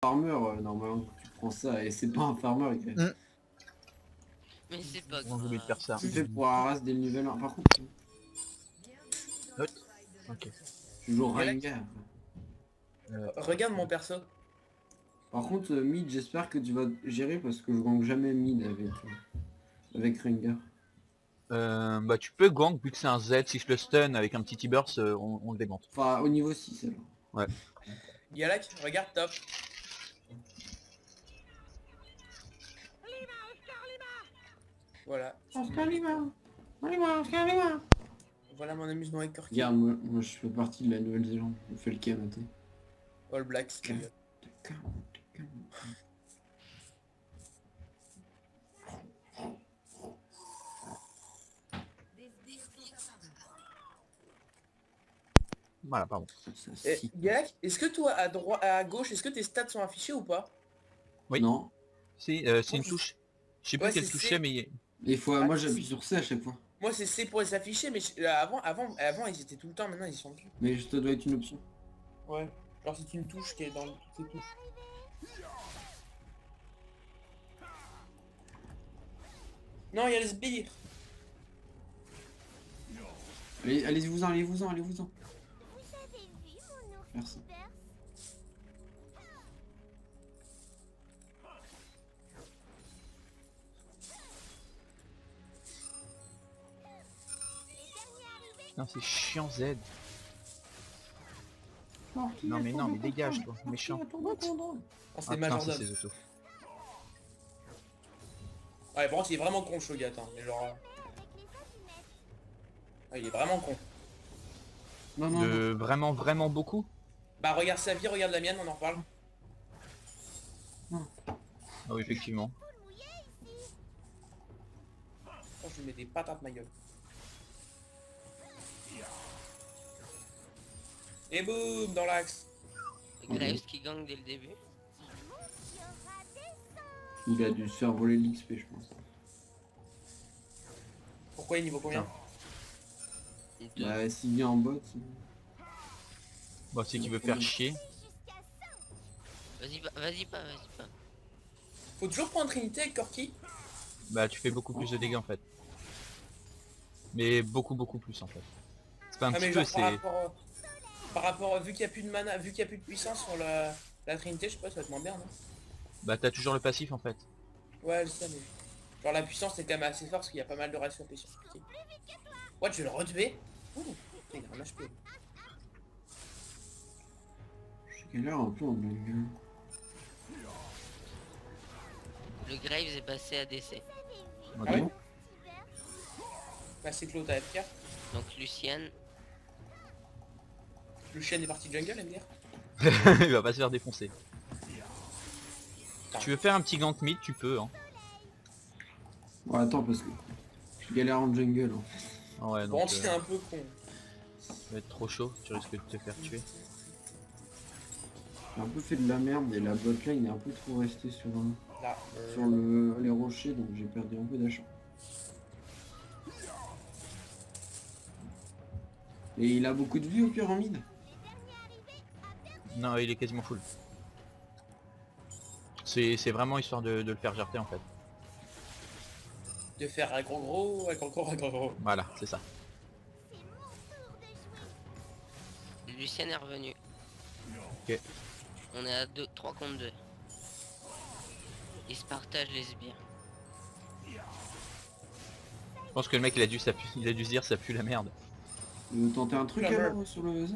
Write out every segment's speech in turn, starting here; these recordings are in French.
farmer, normalement, tu prends ça et c'est pas un farmer. Mais c'est pas On oublie de grave. faire ça. C'est fait pour Arras dès le niveau 1. Par contre, Ok. tu joues Galaxy. Rengar. Regarde mon perso. Par contre, mid, j'espère que tu vas gérer parce que je gank jamais mid avec Rengar. Bah tu peux gank vu que c'est un Z, si je le stun avec un petit T-burst, on le démonte. Enfin, au niveau 6 alors. Ouais. Galak, regarde top. Voilà. Voilà mon amusement avec Corki. Regarde, moi je fais partie de la Nouvelle-Zélande. On fait le Canada. All Blacks. ma gueule. Voilà, pardon. Ça, Eh, si. Galak, est-ce que toi à droite, à gauche, est-ce que tes stats sont affichés ou pas? Oui. Non. C'est une touche. Je sais plus Ouais, quelle c'est touche C. c'est, mais Des fois, moi j'appuie sur C à chaque fois. Moi c'est C pour les afficher, mais avant ils étaient tout le temps, maintenant ils sont plus. Mais ça doit être une option. Ouais. Genre c'est une touche qui est dans toutes les touches. Non, il y a les sbires. Allez, allez-vous-en, allez-vous-en, allez-vous-en. Merci. putain c'est chiant Z. Non mais non mais dégage toi, méchant. Oh, c'est Ah putain c'est majordome. ses autos. Ouais, par contre il est vraiment con Shogat, hein. Mais genre... il est vraiment con. Non, non, non. Vraiment beaucoup. Bah regarde sa vie, regarde la mienne, on en reparle. Ah oui effectivement. Oh, je lui mets des patates ma gueule. Et boum, dans l'axe. Graves qui gagne dès le début. Il a dû se faire voler l'XP, je pense. Pourquoi il niveau combien? Deux. Bah, s'il vient en bot. Bon c'est qu'il veut faire chier. Vas-y pas. Faut toujours prendre Trinité avec Corki. Bah tu fais beaucoup plus de dégâts en fait. Mais beaucoup plus en fait. C'est pas un Ah mais petit peu, genre c'est... par rapport, vu qu'il n'y a plus de mana, vu qu'il n'y a plus de puissance sur la Trinité, je sais pas, ça va être moins bien, non? Bah t'as toujours le passif en fait. Ouais, je sais, mais... Genre la puissance c'est quand même assez fort parce qu'il y a pas mal de ratio puissance. What, je vais le retuer? Ouh, putain, il a un HP. Je sais quelle heure un peu en blague. Le Graves est passé à DC. Ok. Ah ouais? Bah c'est Claude AFK. Donc Lucienne. Le chien est parti jungle, elle me dire. Il va pas se faire défoncer. Tu veux faire un petit gank mid, tu peux hein. Ouais, attends, parce que je galère en jungle. Hein. Ah ouais Bon, donc c'est un peu con. ça va être trop chaud, tu risques de te faire tuer. J'ai un peu fait de la merde et la botlane est un peu trop restée sur, Là, sur les rochers, donc j'ai perdu un peu d'achat. Et il a beaucoup de vie au pire en mid. Non il est quasiment full. C'est vraiment histoire de le faire jarter en fait. de faire un gros, un gros. Voilà, c'est ça. Lucienne est revenu. Ok. On est à 3 contre 2. Ils se partagent les sbires. Je pense que le mec il a dû se dire ça pue la merde. Il veut tenter un truc La alors sur le Z.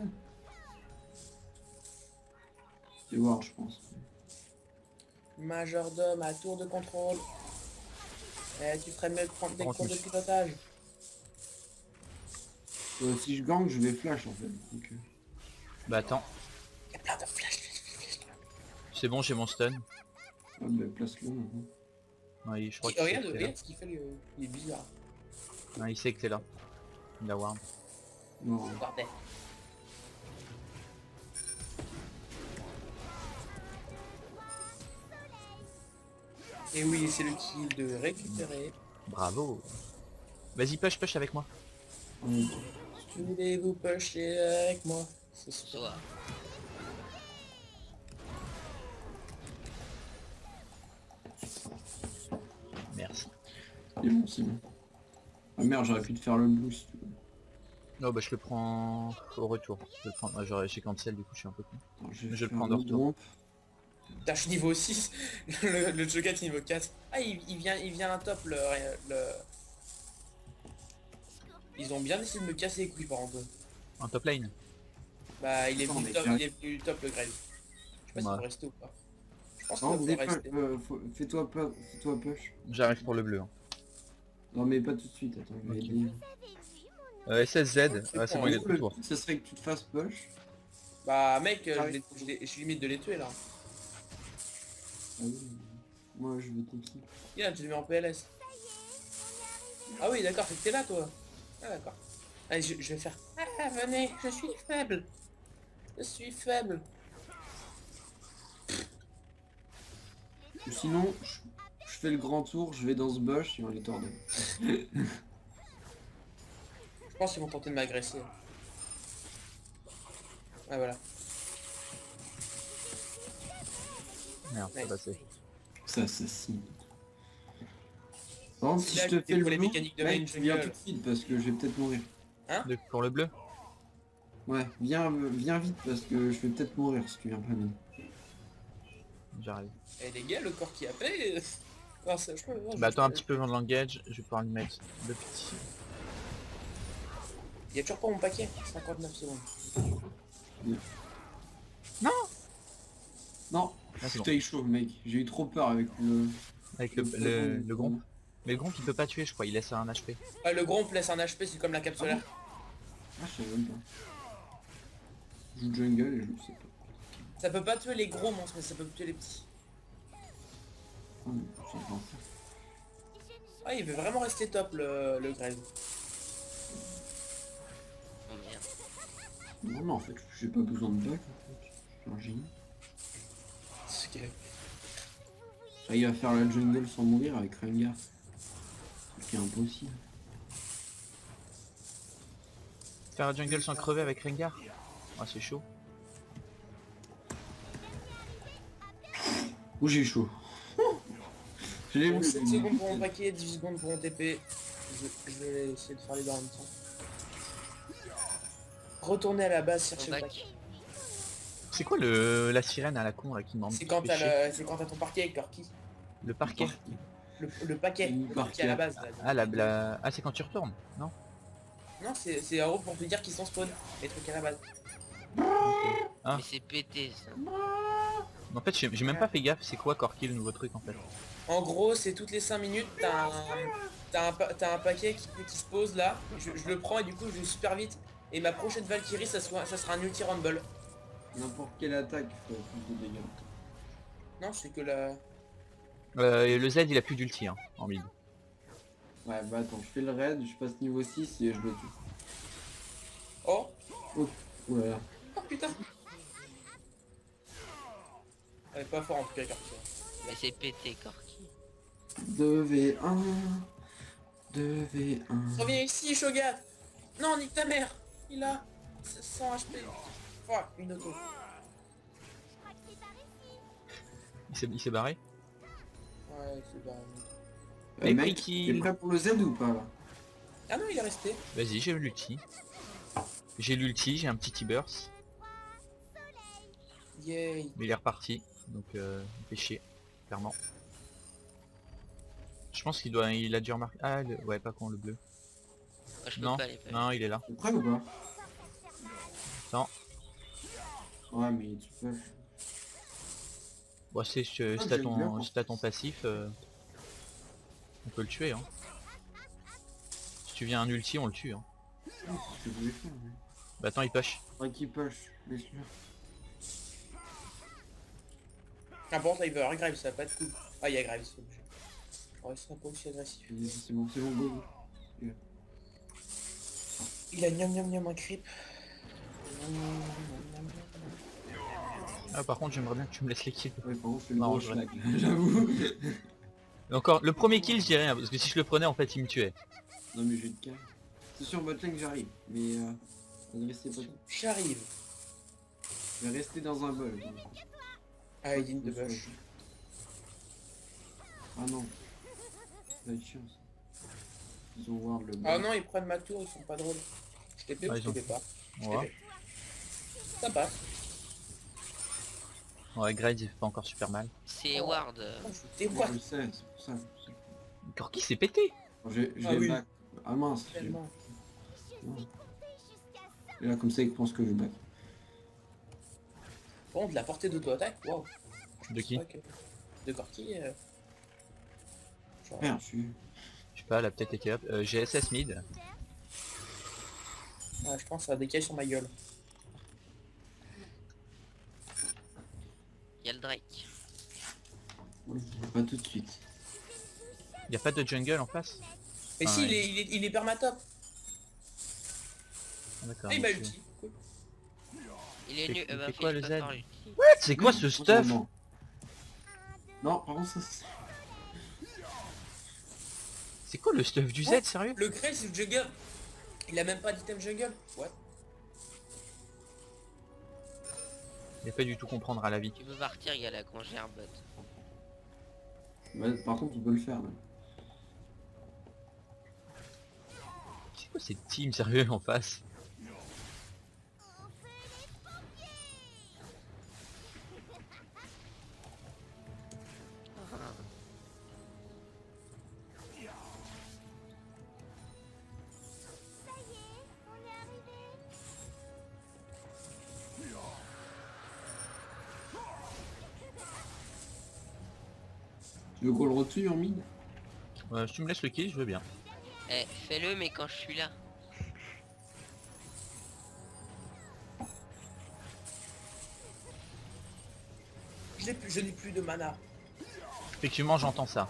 C'est voir, je pense. Majordome à tour de contrôle. Eh, tu ferais mieux de prendre des Rentre, cours de monsieur. pilotage. Si je gank, je vais flash en fait. Donc, Bah attends, Il y a plein de flashs. c'est bon j'ai mon stun. bah, place-le maintenant. Ouais, je crois qu'il sait Regarde, que t'es là. regarde ce qu'il fait, il est bizarre. Ouais, il sait que t'es là. Il a warm. Non, Regardez. Et oui, c'est le kill de récupérer. Bravo. Vas-y push avec moi. Voulez-vous pusher avec moi? C'est super. Soit. Il est bon, Simon. Ah merde, j'aurais pu te faire le boost. Non bah je le prends au retour. Je le prends. Ah, j'ai cancel du coup je suis un peu con. Attends, Je vais le faire prends de retour. groupe. Putain, je suis niveau 6. Le Cho'Gath niveau 4. Ah, il vient un top le... Ils ont bien essayé de me casser les couilles par contre. En top lane. Bah, il est Attends, venu mais top, tiens. il est venu top le Grave. Je sais pas s'il Ouais. faut rester ou pas. Je pense Non, qu'il faut rester. fais-toi push. J'arrive pour le bleu. Hein. Non mais pas tout de suite, attends, je vais Ok. aider. SSZ, C'est ah, c'est bon, bon il est Le de retour. but, ça serait que tu te fasses push. Bah, mec, J'arrive. je suis limite de les tuer là. Ah oui, moi je veux t'équipe. Regarde, je le mets en PLS. Ah oui, d'accord, c'est que t'es là toi. Ah d'accord. Allez, je vais faire. Ah, venez, je suis faible. Je suis faible. Ou sinon, je fais le grand tour, je vais dans ce bush et on les tordonne. Je pense qu'ils vont tenter de m'agresser. Ah voilà. Merde, c'est Nice. passé. Ça assassine. Par contre, C'est si là je te que fais le pour les blue, mécaniques de mec, main tu viens jungle. tout de suite parce que je vais peut-être mourir. Pour le bleu. Ouais, viens vite parce que je vais peut-être mourir si tu viens pas vite. J'arrive. Eh les gars, le corps qui a fait. Non, je peux, non, Bah attends un petit peu avant de l'engage, je vais pouvoir lui mettre deux petits. Il y a toujours pas mon paquet. 59 secondes. Non, Ah, c'est bon. j'étais chaud mec, j'ai eu trop peur avec le... Avec le gromp. Mais le gromp il peut pas tuer je crois, il laisse un HP. Ah, le Gromp laisse un HP, c'est comme la cape solaire. Ah je savais même pas. Je joue jungle et je le sais pas. Ça peut pas tuer les gros monstres, mais ça peut tuer les petits. Ah, mais c'est pas ça. Ah, il veut vraiment rester top le Grave. Oh merde. Non, non, en fait, j'ai pas besoin de back en fait. Je suis un génie. Ok. J'arrive à faire la jungle sans mourir avec Rengar. Ce qui est impossible. Faire la jungle sans crever avec Rengar. Ah c'est chaud. Oh j'ai chaud. Je l'ai Bon, vu. 7 secondes pour mon paquet, 10 secondes pour mon TP. Je vais essayer de faire les deux en même temps. Retourner à la base, chercher Mon le bac. paquet. C'est quoi la sirène à la con là qui m'en C'est quand fait t'as chier c'est quand t'as ton parquet avec Corki. Le parquet. Le paquet. Le Le parquet. parquet à la base. Là. Ah c'est quand tu retournes, non? Non, c'est en gros pour te dire qu'ils sont spawn. Les trucs à la base. Ah. Mais c'est pété ça. En fait j'ai même pas fait gaffe, c'est quoi Corki le nouveau truc en fait? En gros, c'est toutes les 5 minutes, t'as un paquet qui se pose là. Je le prends et du coup, je vais super vite. Et ma prochaine Valkyrie, ça sera un ulti rumble. N'importe quelle attaque fait plus de dégâts. Non, c'est que la... Et le Z il a plus d'ulti hein, en mid. Ouais bah attends, je fais le raid, je passe niveau 6 et je le tue. Oh. Oh, voilà. Oh putain. Elle est pas fort en tout cas, Corki. Mais c'est pété Corki. 2v1. 2v1. Reviens ici, Shogat. Non, nique ta mère. Il a 100 HP. Oh, une auto. Il s'est barré. Ouais, c'est pas... Mais Mec, qui- t'es prêt pour le Z ou pas là? Ah non, il est resté. Vas-y j'ai l'ulti. J'ai l'ulti, j'ai un petit T-burst. Yay. Mais il est reparti. Donc il fait chier. Clairement. Je pense il a dû remarquer. Ah ouais pas con le bleu. Ah, je peux Non, pas les faire. non il est là. T'es prêt ou pas? Non. Ouais mais tu peux. Bon c'est si Ah, t'as j'aime bien quand- si t'as ton passif, on peut le tuer hein. Si tu viens un ulti on le tue hein. C'est ce que je voulais faire. Mais... Bah attends il push. Faudrait qu'il push, laisse-le. Ah bon, ça il veut avoir Graves, ça va pas être cool. Ah, il y a Graves, c'est obligé. Oh, il sera pas aussi agressif. C'est bon, go. Il a gnam un creep. Ah par contre j'aimerais bien que tu me laisses les kills. Ouais, par contre, c'est le Non, gros je schlag, j'avoue. Et encore le premier kill je dirais rien parce que si je le prenais en fait il me tuait. Non mais j'ai de cas. C'est sur botlane que j'arrive, mais ne restez pas. J'arrive. Je vais rester dans un bol. Ah, il dit de bush. Ah non. Ça va être chiant ça. Ils ont voir le Ah non, ils prennent ma tour, ils sont pas drôles. Je t'ai fait ou Ouais, je ils ont- t'ai fait pas? Je Ouais. t'ai fait. Ça passe. Ouais, Grade il fait pas encore super mal. C'est Oh. Ward. Oh, je déboîte Je le sais, c'est pour ça. Corki s'est pété. Je Ah vais oui. back. Ah mince. tellement. Non. Et là comme ça il pense que je back. Bon, de la portée d'auto-attaque, waouh. De qui? Ouais, de Corki. Genre, Merde, je suis... Je sais pas, elle a peut-être été up. J'ai SS mid. ouais, je pense que ça a décalé sur ma gueule. Il y a le Drake. Ouais, pas tout de suite. Y a pas de jungle en face? Mais Ah si, ouais. il est permatop. Ah, d'accord. Ah, il m'a donc, ulti. Cool. Il est C'est- nu. il Bah, fait quoi, il le peut Z? faire l'ulti. C'est quoi ce stuff? Non, par contre ça c'est... C'est quoi le stuff du Z, sérieux? Le Grace, c'est le jungle. Il a même pas d'item jungle. Ouais. Il a pas du tout comprendre à la vie. Tu peux partir, il y a la congère bot. Bah, par contre on peut le faire là. C'est quoi cette team sérieux en face? Tu veux qu'on le retue en mid? Si tu me laisses le kill, je veux bien. Eh, fais-le, mais quand je suis là. Je n'ai plus de mana. Effectivement, j'entends ça.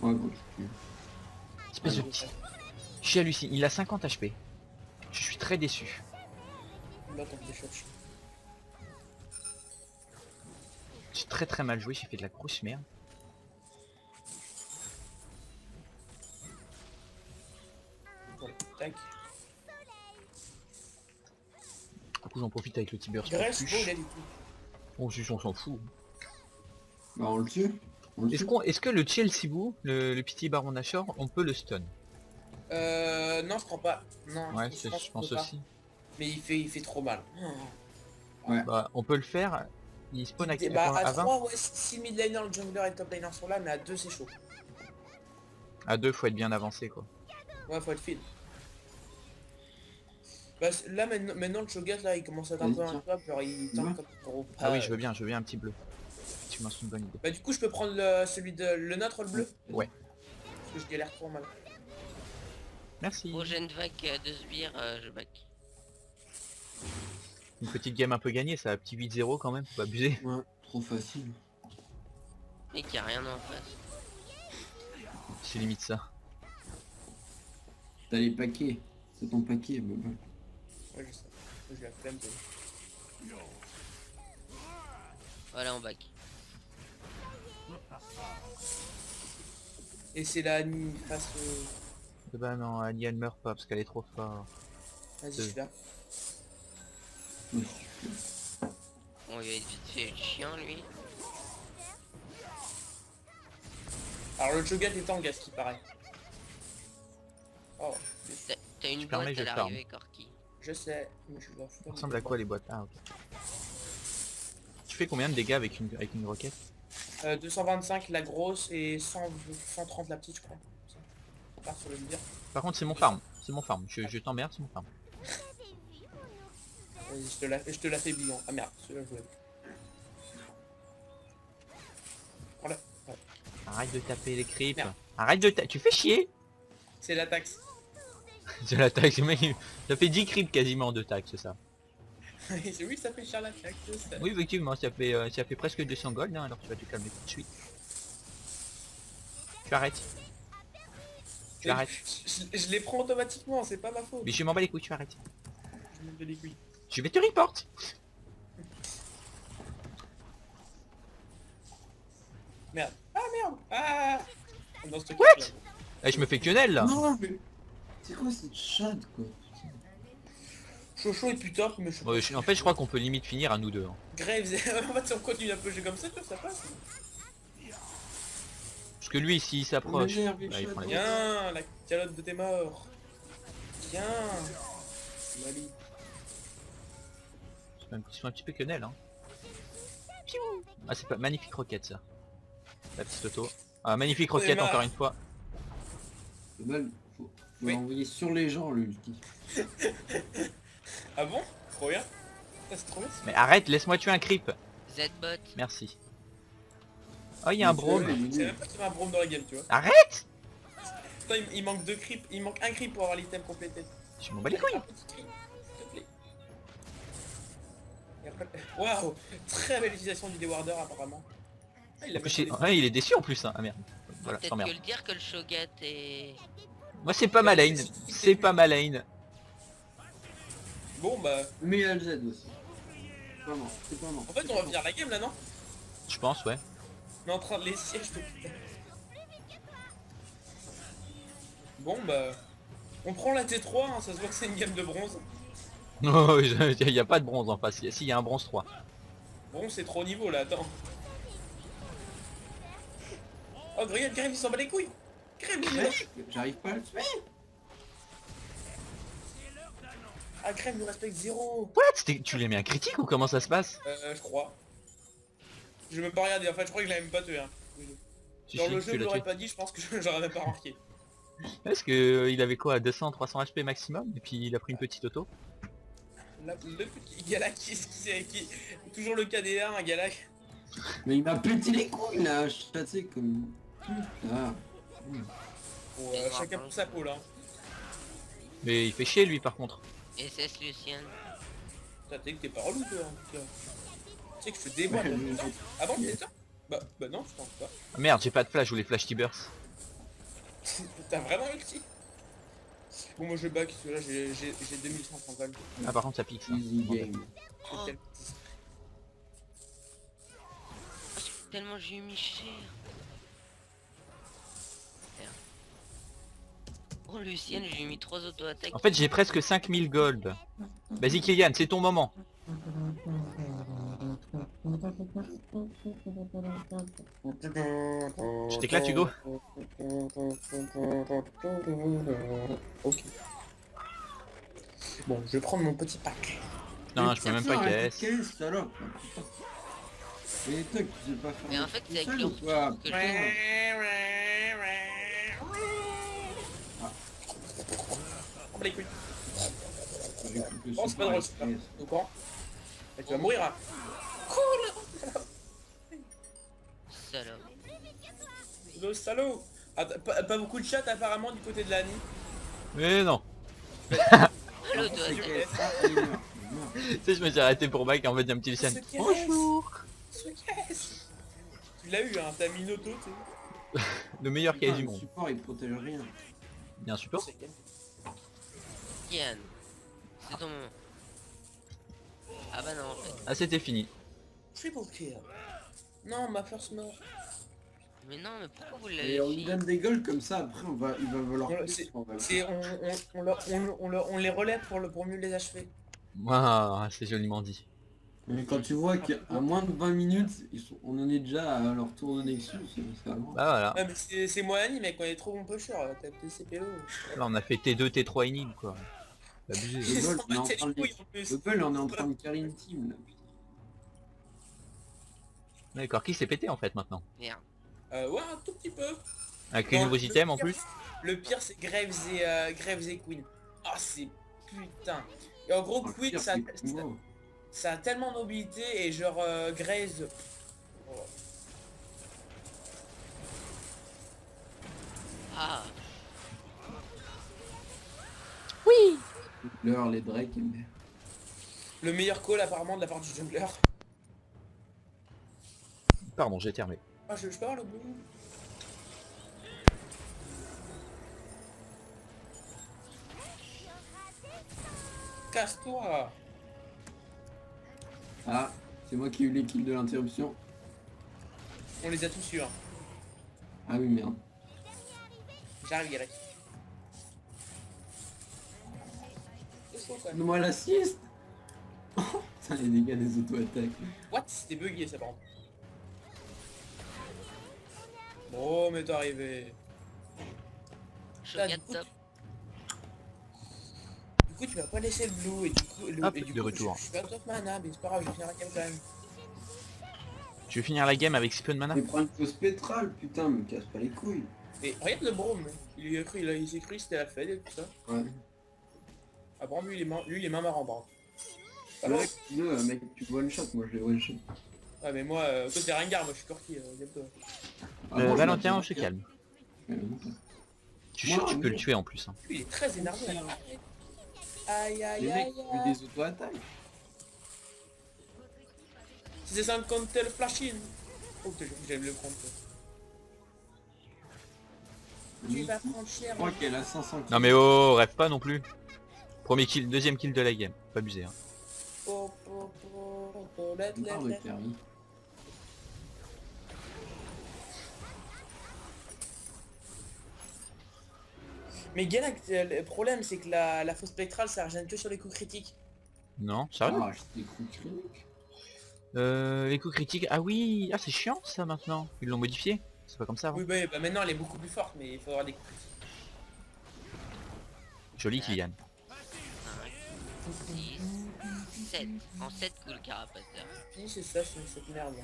Ouais bon je tue. Espèce de petit. Je suis halluciné. Il a 50 HP. Je suis très déçu. Là, t'as des shots. J'ai très mal joué. J'ai fait de la grosse merde. Voilà, tac. Du coup, j'en profite avec le petit burst. Grace, beau, il a dit tout. Oh, juste, on s'en fout. Bah on le tue. On le tue. Est-ce que le Chelsea Boo, le pitié Baron Nashor, on peut le stun? Non, je crois pas. Non, Ouais, je je pense qu'on peut pas. aussi. Mais il fait trop mal. Bah, on peut le faire. Il spawn à, Bah, à à 20. 3, ouais, si mid laner, le jungler et top laner sont là, mais à 2, c'est chaud. À 2, faut être bien avancé quoi. Ouais, faut être feed. Bah, là, maintenant, le Cho'Gath, là, il commence à être un peu Vas-y, tiens. injouable, genre, il Ouais. tente comme gros. Ah oui, je veux bien un petit bleu. Tu m'as une bonne idée. Bah, du coup, je peux prendre celui de le nôtre, le bleu. Ouais. Parce que je galère trop mal. Merci. Prochaine vague de sbires, je back. Une petite game un peu gagnée, ça a petit 8-0 quand même, faut pas abuser. Ouais, trop facile. Et qu'il n'y a rien en face. C'est limite ça. T'as les paquets. C'est ton paquet, Boba. Ouais, je sais. Je la flemme de... Voilà, on back. Et c'est la Annie face au... Bah non, Annie elle meurt pas parce qu'elle est trop forte. Vas-y, je suis là. Ouais. Bon, il va être vite fait le chien, lui. Alors, le Cho'Gath est tank, à ce qui paraît. Oh, T'as une permets, boîte je à farm. l'arrivée, Corki. je sais, mais je dois Ça ressemble à quoi les boîtes? Ah ok. Tu fais combien de dégâts avec une roquette? 225 la grosse et 130 la petite, je crois. On part sur le leader. Par contre c'est mon farm, je t'emmerde, c'est mon farm. Vas-y, je te la fais bilan. Ah merde, celui-là je voulais. Voilà. Ouais. Arrête de taper les creeps. Merde. Arrête de taper, tu fais chier. C'est la taxe. C'est la taxe, mec, ça fait 10 creeps quasiment de taxe ça. Oui, ça fait cher la taxe. ça. Oui effectivement, ça fait presque 200 gold, hein, alors tu vas te calmer tout de suite. Tu arrêtes. Tu arrêtes. Je les prends automatiquement, c'est pas ma faute. Mais je m'en bats les couilles, tu arrêtes. Je me fais les couilles. Je vais te report. Merde. Ah merde. Ah. Dans ce truc What? là. Eh, je me fais quenelle là. Non mais... C'est quoi cette chatte quoi? Chocho est plus top, mais je sais pas. Ouais, en fait, je crois qu'on peut limite finir à nous deux. Hein. Graves, en fait, si on continue un peu jeu comme ça, tu vois, ça passe. Parce que lui, s'il s'approche, On énerve, bah, il prend les... Viens, la calotte de tes morts. Viens. Mali. Ils sont un petit peu quenelles. Hein. Ah, c'est pas magnifique roquette ça. La petite auto. Ah, magnifique roquette marre. encore une fois. Le bal, faut Oui. l'envoyer sur les gens, l'ulti. Ah bon? Trop bien. Ah, c'est trop bien. Mais arrête, laisse-moi tuer un creep. Z-bot. Merci. Oh, il y a un brome. C'est même pas qu'il y avait un brome dans la game, tu vois. Arrête. Putain, il manque 2 creeps. Il manque un creep pour avoir l'item complété. Je m'en bats les couilles. Un petit creep, s'il te plaît. Et après- Waouh! Très belle utilisation du Dewarder apparemment. Ah, il a En plus, mis ouais, il est déçu en plus. Hein. Ah merde. Voilà, Peut-être sans que merde. le dire que le Shogat est... Moi, c'est pas ma lane. C'est pas ma lane. Bon bah, Mais il y a le Z aussi. Pas mort, c'est pas mort. en fait on va finir la game là, non? Je pense, ouais. On est en train de les sièges de putain. Bon bah, on prend la T3, hein, ça se voit que c'est une game de bronze. Non, il y a pas de bronze en face. Si, il y a un bronze 3. Bronze c'est trop haut niveau là, attends. Oh regarde, Grave il s'en bat les couilles. Grave il est là. J'arrive pas à le tuer. Ah Grave nous respecte 0. What? Tu lui as mis un critique ou comment ça se passe? Je crois. Je vais même pas regarder, en fait je crois qu'il a même pas tué. Hein. Si, Dans si, le jeu tu je l'as l'aurais tué. pas dit, je pense que j'aurais même pas remarqué. Est-ce que il avait quoi, 200, 300 HP maximum et puis il a pris une petite auto? Là, le petit Galak qui toujours le KD1, un Galak. Mais il m'a pété les couilles là, je suis passé comme... Putain. Bon, chacun pour sa peau là. Mais il fait chier lui par contre. SS Lucien. Putain, t'es que t'es pas relou toi en tout cas. Tu sais que je te déboîte. Ouais, hein. mais- Ah bon, c'est ça? Bah non, je pense pas. Ah, merde, j'ai pas de flash, je voulais flash T-Burst. T'as vraiment ulti? Bon moi je back, parce que là j'ai 2500 balles. Ah par contre ça pique ça. Easy game. Oh, Quel- tellement j'ai eu mis cher. Merde. Oh Lucienne, j'ai mis 3 auto-attaques. En fait j'ai presque 5000 gold. Vas-y Kylian, c'est ton moment. Je t'éclate Hugo. Ok. Bon, je vais prendre mon petit pack. Non, je peux même pas caisse. Caisse, salope. Mais toi, tu sais pas faire... Mais en fait, c'est tout avec seul le ou quoi? retour que je Oh les couilles. J'ai coupé Oh, ce c'est pas drôle, par c'est pas caisse. au courant. Et tu vas mourir hein. salope. Le salaud. Ah, pas beaucoup de chat apparemment du côté de l'Annie. Mais non. L'auto-attaque. Ah, il meurt, il meurt. Tu sais, je me suis arrêté pour back et en fait il y a un petit Lucian. Ce caisse. Bonjour. Ce caisse. Tu l'as eu hein, t'as mis une auto, tu Le meilleur Putain, caisse du le monde. support, il protège rien. Bien support. sais. Yann. C'est ton moment. Ah bah non en fait. Ah c'était fini. Triple kill. Non, ma first mort. Mais non, mais pourquoi vous Et l'avez on lui fait? donne des gueules comme ça, après il va valoir Ouais, plus. c'est- On va- C'est on les relève pour mieux les achever. Ah, c'est joliment dit. Mais quand tu vois qu'à moins de 20 minutes, on en est déjà à leur tour de Nexus, c'est avant. Bah voilà. Ouais, mais c'est moi Annie mec, on est trop bon pusher, t'as PC PO. Là on a fait T2, T3 inib quoi. C'est abusé. Le bol, Ils on est en s'en train de battent les couilles, en plus. Le bol, on est en train de carry une team là. D'accord, qui s'est pété en fait maintenant? Merde. Ouais, un tout petit peu. Avec les Non, nouveaux le items en pire, plus? Le pire c'est Graves et Queen. Ah c'est putain. Et en gros Oh, le Queen pire, ça, c'est Kumo. ça a tellement de mobilité et genre Graves. Oh. Ah. L'heure, les Drake, mais... Le meilleur call apparemment de la part du jungler. Pardon, j'ai terminé. Ah je peux avoir le bout. Casse-toi. Ah, c'est moi qui ai eu les kills de l'interruption. On les a tous eu hein. Ah oui, merde. J'arrive Garek. chaud quoi. Donne-moi l'assist. Putain, les dégâts des auto-attaques. What? C'était bugué ça par contre. Bon, mais t'es arrivé. Shogat du coup, top. Du coup, tu vas pas laisser le blue et du coup, Hop, et du de coup, retour. je suis à top mana, mais c'est pas grave, je vais finir la game quand même. Tu veux finir la game avec si peu de mana? Mais prends une fausse pétrole, putain, me casse pas les couilles. Mais regarde le Braum, il s'est cru que c'était la Fed et tout ça. Ouais. Ah Braum, lui il est main marrant Braum. Ah Le bon. mec, tu veux, mec, tu one shot, moi je l'ai one shot. Ouais mais moi, toi t'es Rengar, moi je suis Corki, calme-toi. Ah bon, je Valentin, m'appelle on se calme. Valentin. Tu sûr, Moi, tu peux le moi. tuer en plus. Hein. Lui il est très énervé. Aïe aïe Les aïe mecs, aïe. tu veux des auto-attaques. C'est 50 tel flashing. Oh putain, j'aime le prendre. Toi. Tu vas prendre cher. Je crois qu'elle a 500 kills. Non mais oh, rêve pas non plus. Premier kill, deuxième kill de la game. Pas abusé. Hein. Oh, let. Marre de carry. Mais Galact, le problème c'est que la fausse spectrale ça régène que sur les coups critiques. Non, sérieux? Ah, je t'ai cru. Les coups critiques. Ah oui, ah c'est chiant ça maintenant. Ils l'ont modifié. C'est pas comme ça avant. Oui bah maintenant elle est beaucoup plus forte mais il faut avoir des coups critiques. Joli Kylian. 5, 6, 7. En 7 coups le carapateur. Oui c'est ça, c'est cette merde.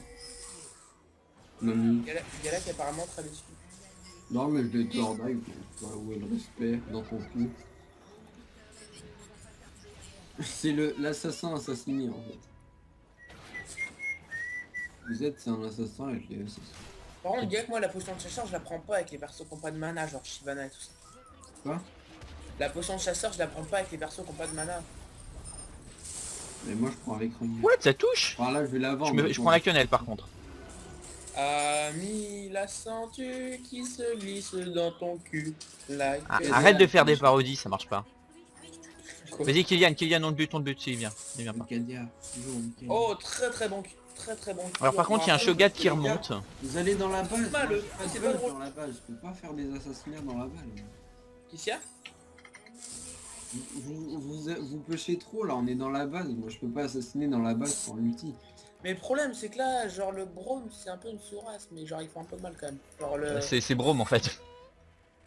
Non, mais, Galact est apparemment très déçu. non, mais je l'ai tord dive. Où est le respect dans ton cou. C'est l'assassin assassiné en fait. Vous êtes, c'est un assassin et je l'ai assassiné. Par contre Galact, moi la potion de chasseur je la prends pas avec les persos qui ont pas de mana, genre Shyvana et tout ça. Quoi? La potion de chasseur je la prends pas avec les persos qui ont pas de mana. Mais moi je prends avec Remy. What, ça touche? Enfin là je vais la vendre. Je prends la quenelle par contre. Ami, la sens-tu qui se glisse dans ton cul like Ah, Et arrête de faire des touche. parodies, ça marche pas. Quoi. Vas-y Kylian, on le but, il vient pas. Cadia. Toujours Micadia. Oh très bon cul. Très bon cul. Alors par contre il y a un Shogat qui remonte. Vous allez dans la base. Mal, moi, j'ai pas de c'est base pas drôle. dans la base. Je peux pas faire des assassinats dans la balle. Qu'est-ce qu'il y a? Vous pêchez trop là, on est dans la base. Moi je peux pas assassiner dans la base sans l'ulti. Mais le problème c'est que là, genre le Braum c'est un peu une sourasse, mais genre il fait un peu mal quand même. Genre le... C'est Braum en fait.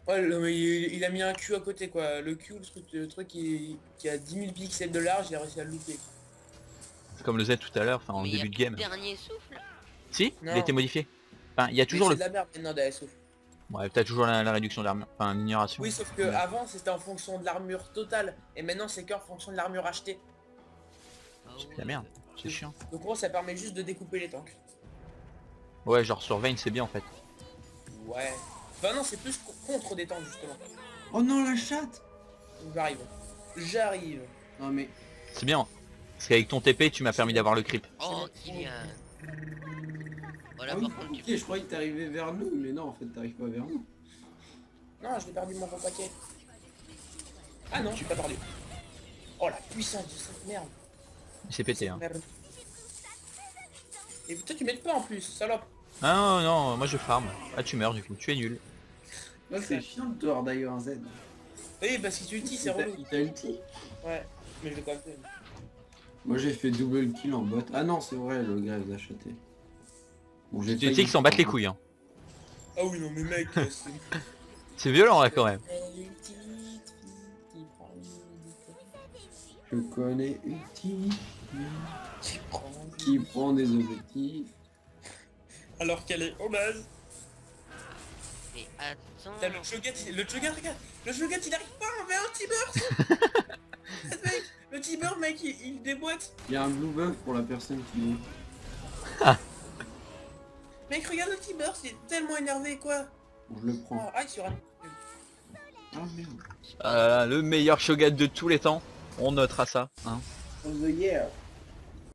Ouais, mais il a mis un Q à côté quoi. Le Q, le truc qui a 10 000 pixels de large, il a réussi à le louper. Comme le Z tout à l'heure, enfin en Mais y a début de plus game. Dernier souffle. Si, Non. il a été modifié. Enfin, il y a toujours Mais le... c'est de la merde maintenant d'ASO. Ouais, t'as toujours la réduction d'armure, enfin l'ignoration. Oui, sauf que Ouais. avant c'était en fonction de l'armure totale, et maintenant c'est qu'en fonction de l'armure achetée. Ah C'est de ouais. la merde, c'est chiant. Donc moi ça permet juste de découper les tanks. Ouais, genre sur Vayne c'est bien en fait. Ouais. Enfin non, c'est plus contre des tanks justement. Oh non la chatte. J'arrive. Non mais C'est bien. Parce qu'avec ton TP tu m'as permis d'avoir le creep. Oh, Kylian. Voilà, ah oui, par contre, ok, tu je croyais que t'arrivais vers nous, mais non en fait t'arrives pas vers nous. Non, je l'ai perdu mon gros paquet. Ah non, je suis pas perdu. Oh la puissance de cette merde. Il s'est pété hein. Merde. Et toi tu m'aides pas en plus, salope. Ah non, non, moi je farm. Ah tu meurs du coup, tu es nul. Là c'est chiant de tord d'ailleurs un Z. Oui, parce que si tu ulti, c'est relou. Il t'a ulti. Ouais, mais je l'ai quand même fait. Moi j'ai fait double kill en bot. Ah non c'est vrai le grève d'acheter. Bon j'ai Tu sais qu'ils s'en battent les couilles hein. Ah oui, non mais mec, c'est... C'est violent là quand même. Je connais ulti Qui prend... qui prend des objectifs. Alors qu'elle est au base. Mais attends. T'as le Cho'Gath, regarde. Le Cho'Gath il arrive pas à faire un T-Burst. Mec, le T-Burst mec il déboîte. Il y a un blue buff pour la personne qui veut. Mec regarde le T-Burst, il est tellement énervé quoi. Bon, je le prends. Oh, il sur un... Ah merde. Le meilleur Shogat de tous les temps. On notera ça. Hein. Of the year.